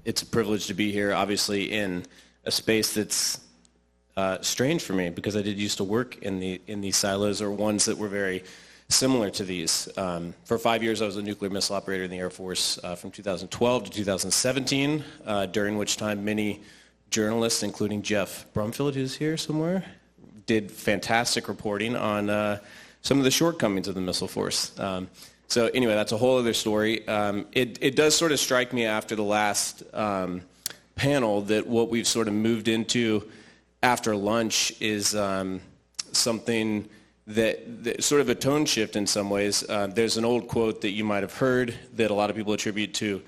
It's a privilege to be here, obviously, in a space that's strange for me because I did used to work in these silos, or ones that were very similar to these. For 5 years, I was a nuclear missile operator in the Air Force from 2012 to 2017, during which time many journalists, including Jeff Brumfield, who's here somewhere, did fantastic reporting on some of the shortcomings of the missile force. So anyway, that's a whole other story. It does sort of strike me after the last panel that what we've sort of moved into after lunch is something that sort of a tone shift in some ways. There's an old quote that you might have heard that a lot of people attribute to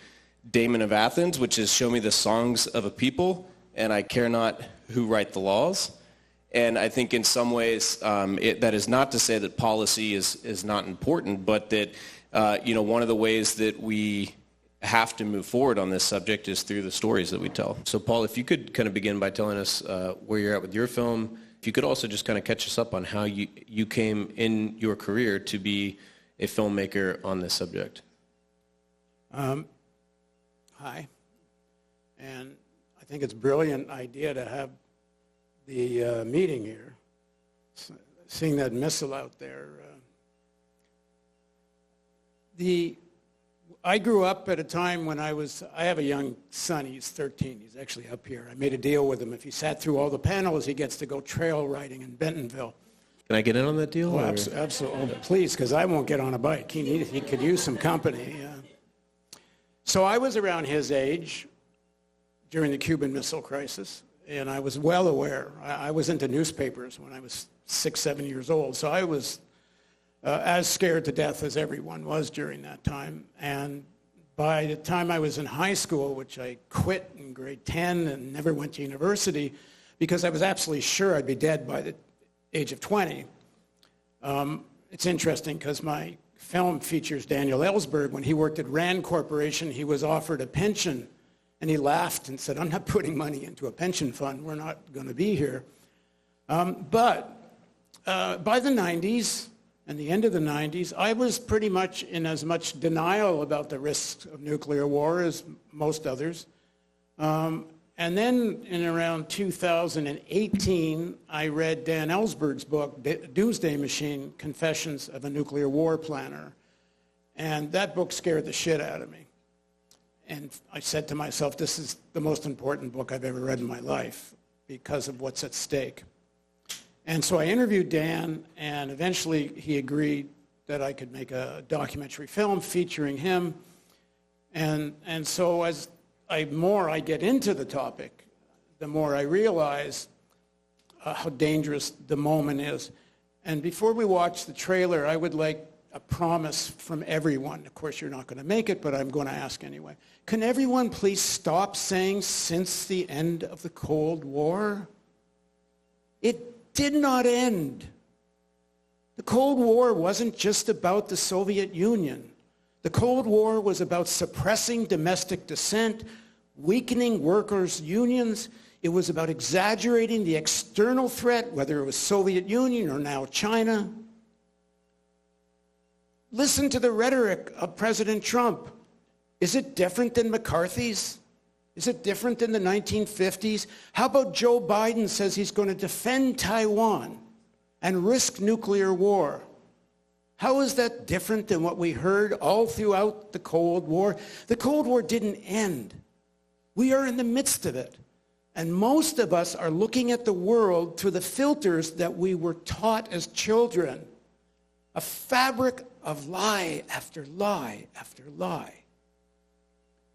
Damon of Athens, which is, "Show me the songs of a people, and I care not who write the laws." And I think in some ways that is not to say that policy is not important, but that one of the ways that we have to move forward on this subject is through the stories that we tell. So Paul, if you could kind of begin by telling us where you're at with your film. If you could also just kind of catch us up on how you came in your career to be a filmmaker on this subject. Hi. And I think it's a brilliant idea to have the meeting here. Seeing that missile out there. I grew up at a time when I have a young son, he's 13, he's actually up here. I made a deal with him. If he sat through all the panels, he gets to go trail riding in Bentonville. Can I get in on that deal? Oh, absolutely. Oh, please, because I won't get on a bike. He could use some company. So I was around his age during the Cuban Missile Crisis, and I was well aware. I was into newspapers when I was 6, 7 years old, so I was as scared to death as everyone was during that time. And by the time I was in high school, which I quit in grade 10 and never went to university because I was absolutely sure I'd be dead by the age of 20. It's interesting because my film features Daniel Ellsberg. When he worked at Rand Corporation, he was offered a pension, and he laughed and said, "I'm not putting money into a pension fund. We're not going to be here." But by the 90s, and the end of the 90s, I was pretty much in as much denial about the risks of nuclear war as most others. And then in around 2018, I read Dan Ellsberg's book, Doomsday Machine, Confessions of a Nuclear War Planner. And that book scared the shit out of me. And I said to myself, this is the most important book I've ever read in my life because of what's at stake. And so I interviewed Dan, and eventually he agreed that I could make a documentary film featuring him. And so as more I get into the topic, the more I realize how dangerous the moment is. And before we watch the trailer, I would like a promise from everyone. Of course, you're not going to make it, but I'm going to ask anyway. Can everyone please stop saying "since the end of the Cold War"? It did not end. The Cold War wasn't just about the Soviet Union. The Cold War was about suppressing domestic dissent, weakening workers' unions. It was about exaggerating the external threat, whether it was Soviet Union or now China. Listen to the rhetoric of President Trump. Is it different than McCarthy's? Is it different than the 1950s? How about Joe Biden says he's going to defend Taiwan and risk nuclear war? How is that different than what we heard all throughout the Cold War? The Cold War didn't end. We are in the midst of it. And most of us are looking at the world through the filters that we were taught as children. A fabric of lie after lie after lie.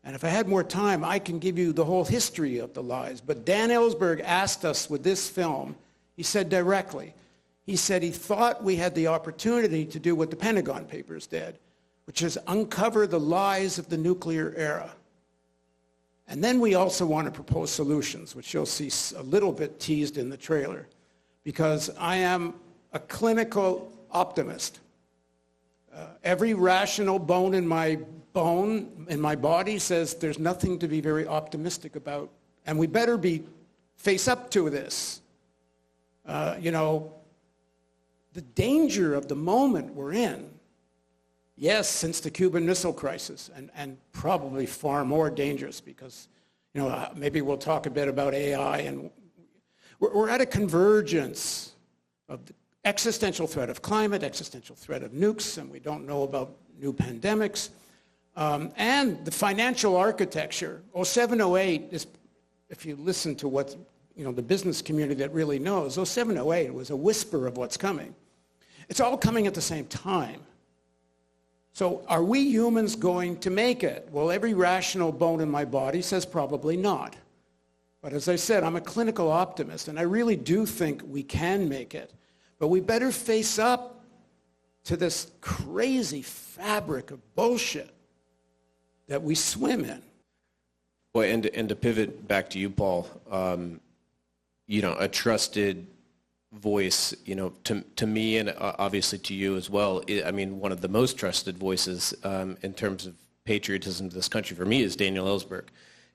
And if I had more time, I can give you the whole history of the lies. But Dan Ellsberg asked us with this film, he said directly, he said he thought we had the opportunity to do what the Pentagon Papers did, which is uncover the lies of the nuclear era. And then we also want to propose solutions, which you'll see a little bit teased in the trailer, because I am a clinical optimist. Every rational bone in my body says there's nothing to be very optimistic about, and we better face up to this. The danger of the moment we're in, yes, since the Cuban Missile Crisis, and probably far more dangerous because Maybe we'll talk a bit about AI, and we're at a convergence of the existential threat of climate, existential threat of nukes, and we don't know about new pandemics, and the financial architecture. 07, 08 is, if you listen to what the business community that really knows, 07, 08 was a whisper of what's coming. It's all coming at the same time. So are we humans going to make it? Well, every rational bone in my body says probably not. But as I said, I'm a clinical optimist, and I really do think we can make it. But we better face up to this crazy fabric of bullshit that we swim in. Well, and to pivot back to you, Paul, a trusted voice, to me and obviously to you as well. One of the most trusted voices in terms of patriotism to this country for me is Daniel Ellsberg.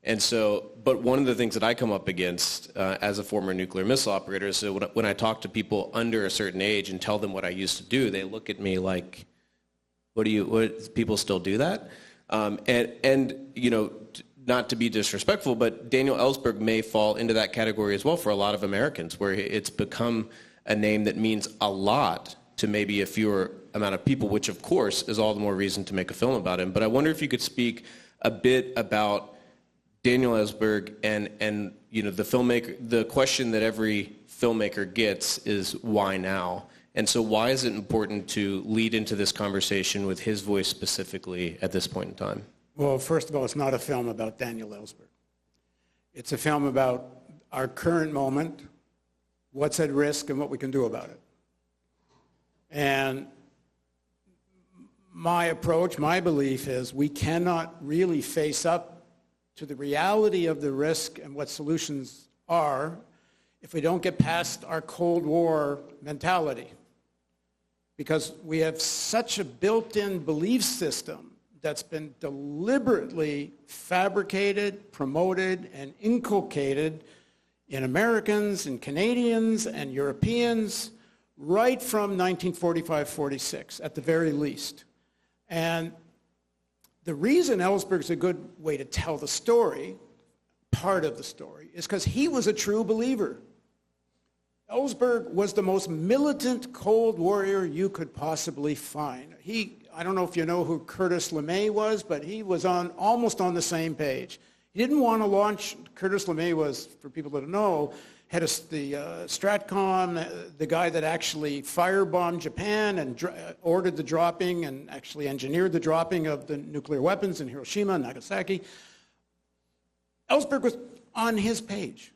And so, but one of the things that I come up against as a former nuclear missile operator is when I talk to people under a certain age and tell them what I used to do, they look at me like, what people still do that? Not to be disrespectful, but Daniel Ellsberg may fall into that category as well for a lot of Americans, where it's become a name that means a lot to maybe a fewer amount of people, which of course is all the more reason to make a film about him. But I wonder if you could speak a bit about Daniel Ellsberg and the filmmaker. The question that every filmmaker gets is why now? And so why is it important to lead into this conversation with his voice specifically at this point in time? Well, first of all, it's not a film about Daniel Ellsberg. It's a film about our current moment, what's at risk, and what we can do about it. And my approach, my belief is we cannot really face up to the reality of the risk and what solutions are if we don't get past our Cold War mentality. Because we have such a built-in belief system that's been deliberately fabricated, promoted, and inculcated in Americans and Canadians and Europeans right from 1945-46, at the very least. And the reason Ellsberg's a good way to tell the story, part of the story, is because he was a true believer. Ellsberg was the most militant Cold Warrior you could possibly find. I don't know if you know who Curtis LeMay was, but he was almost on the same page. He didn't want to launch. Curtis LeMay was, for people that don't know, head of the Stratcom, the guy that actually firebombed Japan and ordered the dropping and actually engineered the dropping of the nuclear weapons in Hiroshima and Nagasaki. Ellsberg was on his page.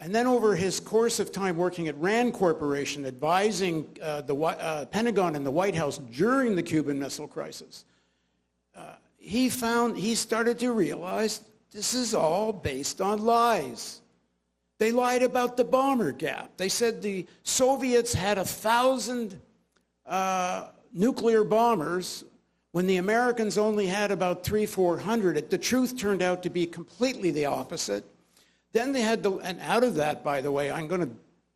And then over his course of time working at RAND Corporation, advising the Pentagon and the White House during the Cuban Missile Crisis, he started to realize this is all based on lies. They lied about the bomber gap. They said the Soviets had 1,000 nuclear bombers when the Americans only had about 300-400. The truth turned out to be completely the opposite. Then they had and out of that, by the way, I'm going to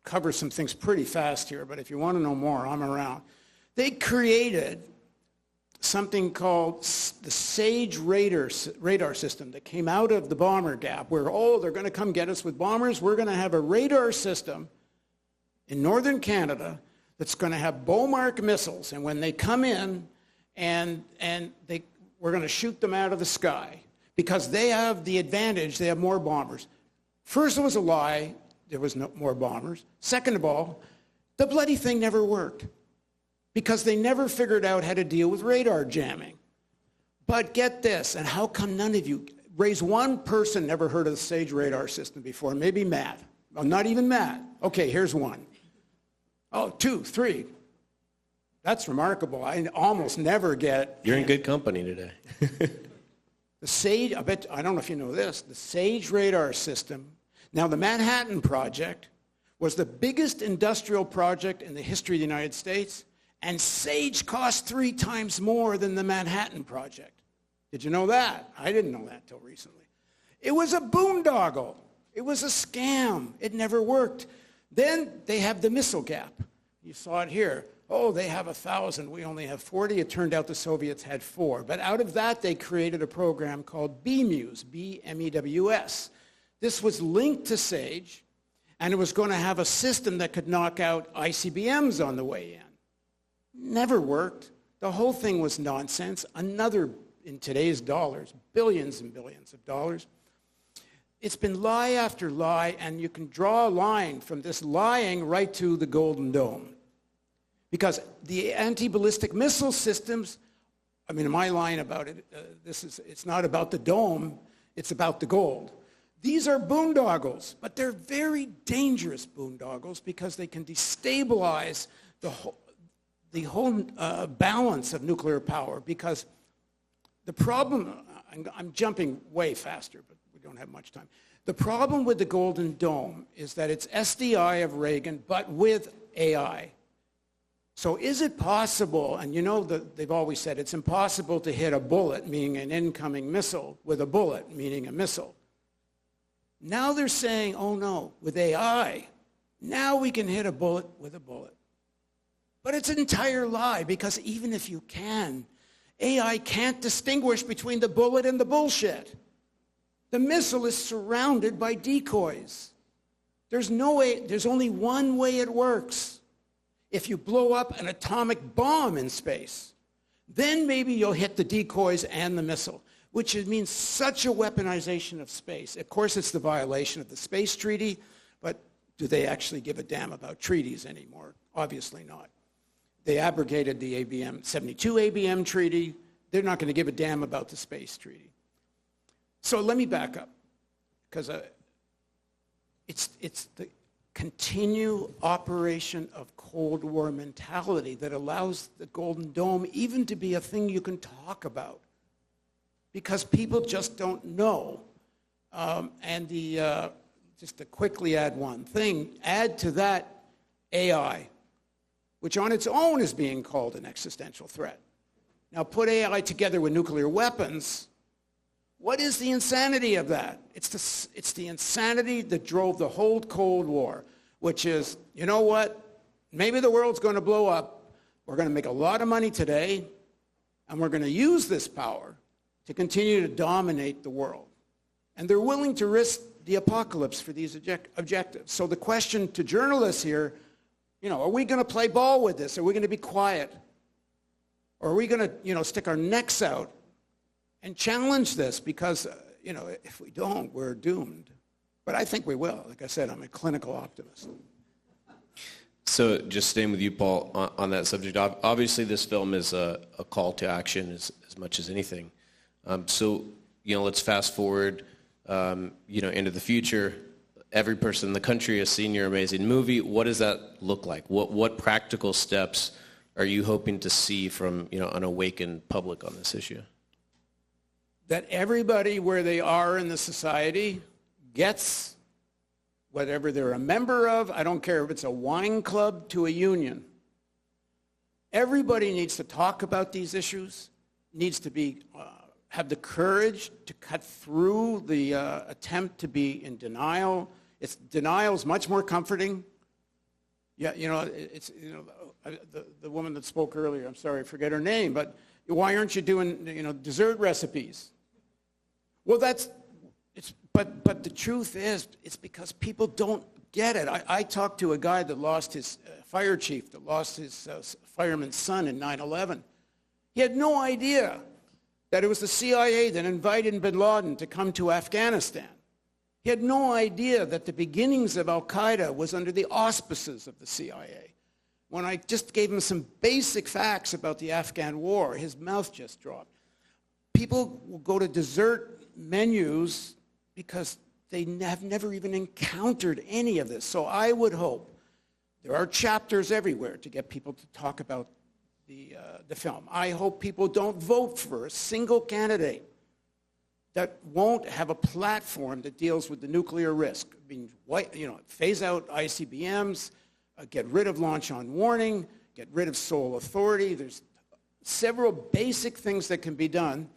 cover some things pretty fast here, but if you want to know more, I'm around. They created something called the SAGE radar system that came out of the bomber gap, where, they're going to come get us with bombers. We're going to have a radar system in northern Canada that's going to have Beaumark missiles, and when they come in, we're going to shoot them out of the sky because they have the advantage, they have more bombers. First, it was a lie. There was no more bombers. Second of all, the bloody thing never worked because they never figured out how to deal with radar jamming. But get this, and how come none of you, raise one person never heard of the SAGE radar system before? Maybe Matt. Well, not even Matt. Okay, here's one. Oh, 2, 3. That's remarkable. I almost never get... You're in good company today. The SAGE, I don't know if you know this, the SAGE radar system. Now, the Manhattan Project was the biggest industrial project in the history of the United States, and SAGE cost 3 times more than the Manhattan Project. Did you know that? I didn't know that until recently. It was a boondoggle. It was a scam. It never worked. Then they have the missile gap. You saw it here. oh, they have 1,000, we only have 40. It turned out the Soviets had 4. But out of that, they created a program called BMEWS, B-M-E-W-S. This was linked to SAGE, and it was going to have a system that could knock out ICBMs on the way in. Never worked. The whole thing was nonsense. Another, in today's dollars, billions and billions of dollars. It's been lie after lie, and you can draw a line from this lying right to the Golden Dome. Because the anti-ballistic missile systems, I mean, my line about it, it's not about the dome, it's about the gold. These are boondoggles, but they're very dangerous boondoggles because they can destabilize the whole balance of nuclear power. Because the problem, I'm jumping way faster, but we don't have much time. The problem with the Golden Dome is that it's SDI of Reagan, but with AI. So is it possible, and you know that they've always said it's impossible to hit a bullet, meaning an incoming missile, with a bullet, meaning a missile. Now they're saying, oh no, with AI, now we can hit a bullet with a bullet. But it's an entire lie, because even if you can, AI can't distinguish between the bullet and the bullshit. The missile is surrounded by decoys. There's only one way it works. If you blow up an atomic bomb in space, then maybe you'll hit the decoys and the missile, which means such a weaponization of space. Of course, it's the violation of the space treaty, but do they actually give a damn about treaties anymore? Obviously not. They abrogated the 72 ABM treaty. They're not going to give a damn about the space treaty. So let me back up, because it's the continued operation of Cold War mentality that allows the Golden Dome even to be a thing you can talk about, because people just don't know. Just to quickly add one thing, add to that AI, which on its own is being called an existential threat. Now put AI together with nuclear weapons. What is the insanity of that? It's the insanity that drove the whole Cold War, which is, you know what? Maybe the world's going to blow up. We're going to make a lot of money today, and we're going to use this power to continue to dominate the world. And they're willing to risk the apocalypse for these objectives. So the question to journalists here, are we going to play ball with this? Are we going to be quiet? Or are we going to, stick our necks out and challenge this? Because, if we don't, we're doomed. But I think we will. Like I said, I'm a clinical optimist. So just staying with you, Paul, on that subject, obviously this film is a call to action as much as anything. So, let's fast forward, into the future. Every person in the country has seen your amazing movie. What does that look like? What practical steps are you hoping to see from, an awakened public on this issue? That everybody where they are in the society gets whatever they're a member of. I don't care if it's a wine club to a union. Everybody needs to talk about these issues, needs to be have the courage to cut through the attempt to be in denial. Denial is much more comforting. Yeah, the woman that spoke earlier, I'm sorry, I forget her name, but why aren't you doing, dessert recipes? Well, but the truth is, it's because people don't get it. I talked to a guy that lost his fire chief, that lost his fireman's son in 9/11. He had no idea that it was the CIA that invited bin Laden to come to Afghanistan. He had no idea that the beginnings of al-Qaeda was under the auspices of the CIA. When I just gave him some basic facts about the Afghan war, his mouth just dropped. People will go to dessert menus because they have never even encountered any of this. So I would hope, there are chapters everywhere to get people to talk about the film. I hope people don't vote for a single candidate that won't have a platform that deals with the nuclear risk. I mean, phase out ICBMs, get rid of launch on warning, get rid of sole authority. There's several basic things that can be done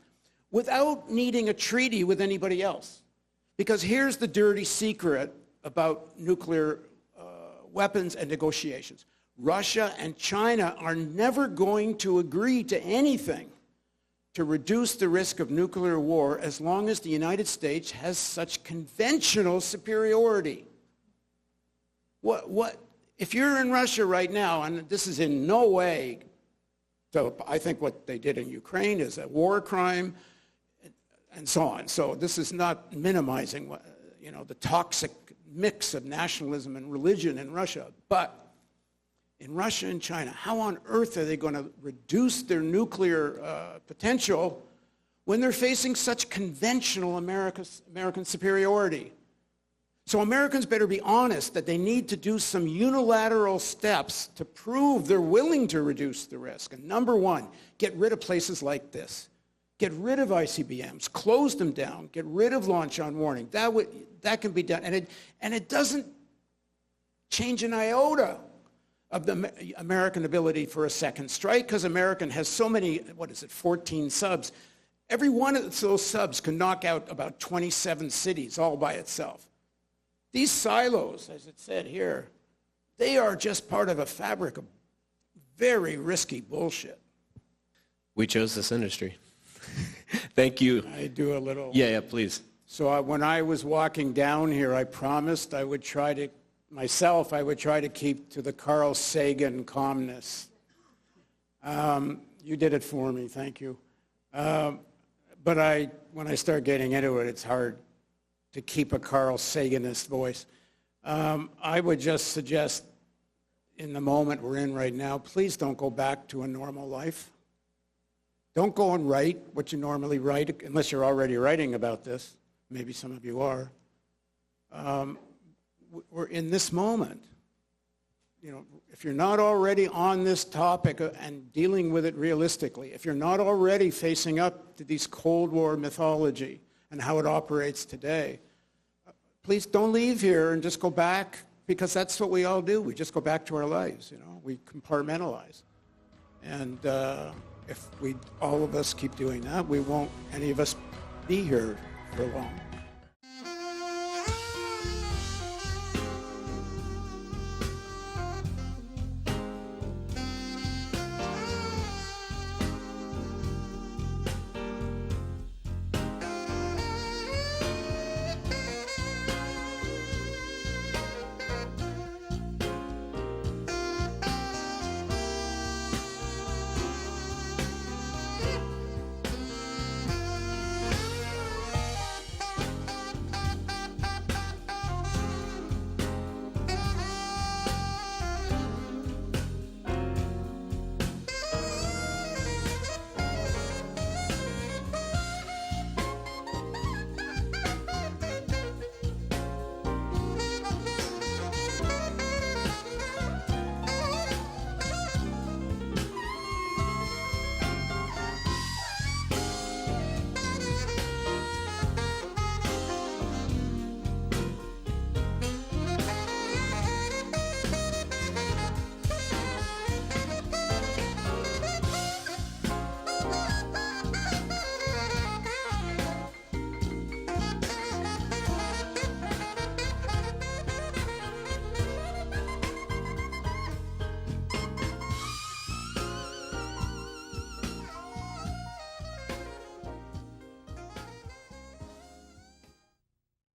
without needing a treaty with anybody else. Because here's the dirty secret about nuclear weapons and negotiations. Russia and China are never going to agree to anything to reduce the risk of nuclear war as long as the United States has such conventional superiority. If you're in Russia right now, and this is in no way, so I think what they did in Ukraine is a war crime, and so on. So this is not minimizing the toxic mix of nationalism and religion in Russia. But in Russia and China, how on earth are they going to reduce their nuclear potential when they're facing such conventional American superiority? So Americans better be honest that they need to do some unilateral steps to prove they're willing to reduce the risk. And number one, get rid of places like this. Get rid of ICBMs, close them down, get rid of launch on warning. That can be done. And it doesn't change an iota of the American ability for a second strike, because American has so many, 14 subs. Every one of those subs can knock out about 27 cities all by itself. These silos, as it said here, they are just part of a fabric of very risky bullshit. We chose this industry. Thank you. I do a little. Yeah, please. So when I was walking down here, I promised I would try to keep to the Carl Sagan calmness. You did it for me, thank you. But when I start getting into it, it's hard to keep a Carl Saganist voice. I would just suggest, in the moment we're in right now, please don't go back to a normal life. Don't go and write what you normally write, unless you're already writing about this. Maybe some of you are. We're in this moment. If you're not already on this topic and dealing with it realistically, if you're not already facing up to these Cold War mythology and how it operates today, please don't leave here and just go back, because that's what we all do. We just go back to our lives, we compartmentalize. And if all of us keep doing that, we won't, any of us, be here for long.